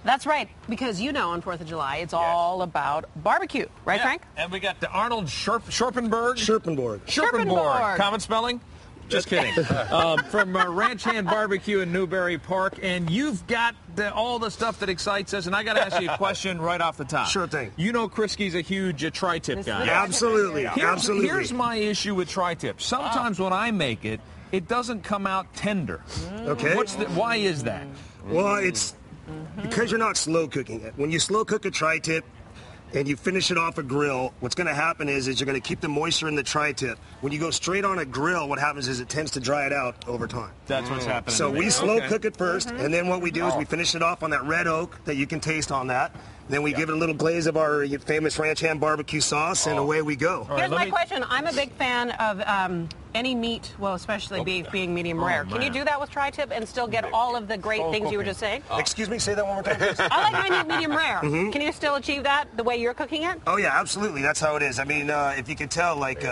That's right, because you know on 4th of July, it's all about barbecue. Right, Frank? And we got the Arnold Schurpenberg. Schurpenborg. Common spelling? Just kidding. From Ranch Hand Barbecue in Newbury Park. And you've got all the stuff that excites us. And I got to ask you a question right off the top. Sure thing. You know Krisky's a huge tri-tip guy. Yeah, absolutely. Here's my issue with tri-tip. Sometimes when I make it, it doesn't come out tender. Okay. Why is that? Well, it's because you're not slow cooking it. When you slow cook a tri-tip and you finish it off a grill, what's going to happen is you're going to keep the moisture in the tri-tip. When you go straight on a grill, what happens is it tends to dry it out over time. That's what's happening. So we slow cook it first, and then what we do is we finish it off on that red oak that you can taste on that. Then we give it a little glaze of our famous Ranch Hand barbecue sauce, and away we go. Here's my question. I'm a big fan of any meat, well, especially beef being medium rare. Can you do that with tri-tip and still get all of the great things you were just saying? Excuse me, say that one more time, please. I like my meat medium rare. Can you still achieve that the way you're cooking it? Oh, yeah, absolutely. That's how it is. I mean, if you can tell, like,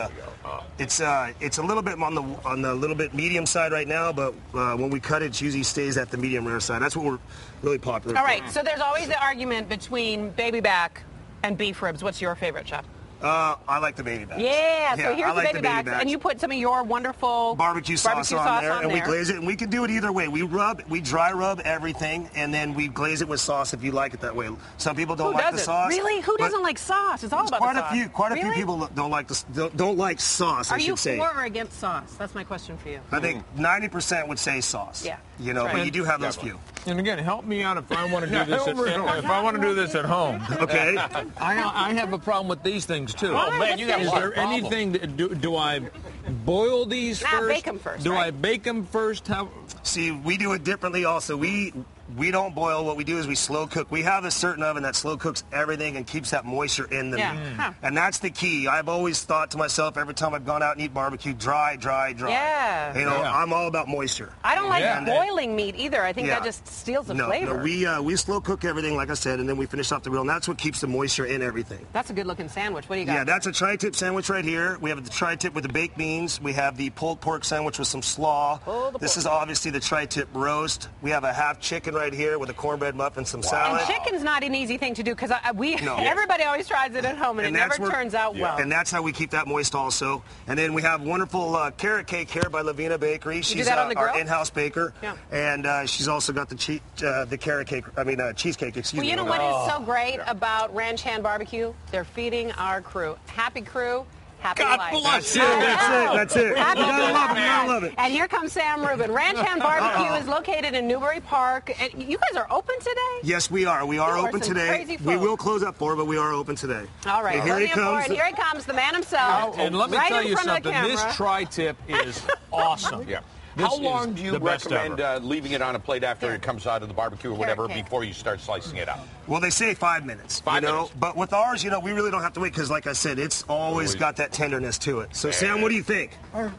it's a little bit on the little bit medium side right now, but when we cut it, it usually stays at the medium rare side. That's what we're really popular All for. right, so there's always the argument between baby back and beef ribs. What's your favorite, Chef? I like the baby backs. Yeah, so here's I like the baby backs, and you put some of your wonderful barbecue sauce on there, and we glaze it, and we can do it either way. We dry rub everything, and then we glaze it with sauce if you like it that way. Some people don't like the sauce. Really? Who doesn't like sauce? It's all about the sauce. Quite a few people don't like sauce. Are you for or against sauce? That's my question for you. I think 90% would say sauce. Yeah. You know, but you do have those few. And again, help me out if I want to do this. If I want to do this at home, okay. I have a problem with these things too. Oh man, you got Is there anything? Do I boil these first? Bake them first. Do I bake them first? See, we do it differently. Also, we don't boil. What we do is we slow cook. We have a certain oven that slow cooks everything and keeps that moisture in the meat. And that's the key. I've always thought to myself every time I've gone out and eat barbecue, dry. Yeah. You know, I'm all about moisture. I don't like boiling meat either. I think that just steals the flavor. No, we slow cook everything, like I said, and then we finish off the grill, and that's what keeps the moisture in everything. That's a good-looking sandwich. What do you got? Yeah, that's a tri-tip sandwich right here. We have the tri-tip with the baked beans. We have the pulled pork sandwich with some slaw. This is obviously the tri-tip roast. We have a half chicken right here with a cornbread muffin, some salad. And chicken's not an easy thing to do because everybody always tries it at home and it never turns out well. And that's how we keep that moist also. And then we have wonderful carrot cake here by Lavina Bakery. She's our in-house baker. Yeah. And she's also got the carrot cake, cheesecake, excuse me. Well, you know what is so great about Ranch Hand Barbecue? They're feeding our crew. Happy crew. Happy life. God bless you. That's it. You gotta love it. And here comes Sam Rubin. Ranch Hand Barbecue is located in Newbury Park. And you guys are open today? Yes, we are. We are open today. We will close at 4, but we are open today. All right. Here he comes. Here he comes, the man himself. And let me tell you something. This tri-tip is awesome. Yeah. How long do you recommend leaving it on a plate after it comes out of the barbecue or whatever before you start slicing it up? Well, they say 5 minutes. 5 minutes. But with ours, we really don't have to wait because, like I said, it's always got that tenderness to it. So, Sam, what do you think? Yeah.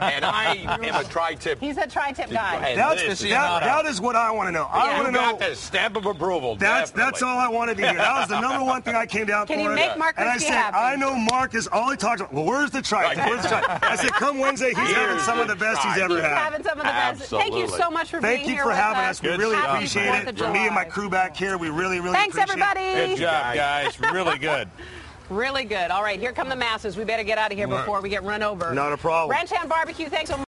And I am a tri-tip. He's a tri-tip guy. That is what I want to know. I want to know. You got the stamp of approval. That's all I wanted to hear. That was the number one thing I came down for. Can you make Mark And I Krisky said, happy? I know Mark is all he talks about. Well, where's the tri-tip? Where's the tri-tip? I said, come Wednesday, he's having some of the best he's ever had. He's having some of the best. Thank you so much for being here. Thank you for having us. We really appreciate it. For me and my crew back here, we really appreciate it. Thanks, everybody. Good job, guys. Really good. Really good. All right, here come the masses. We better get out of here before we get run over. Not a problem. Ranch Hand Barbecue, thanks so much.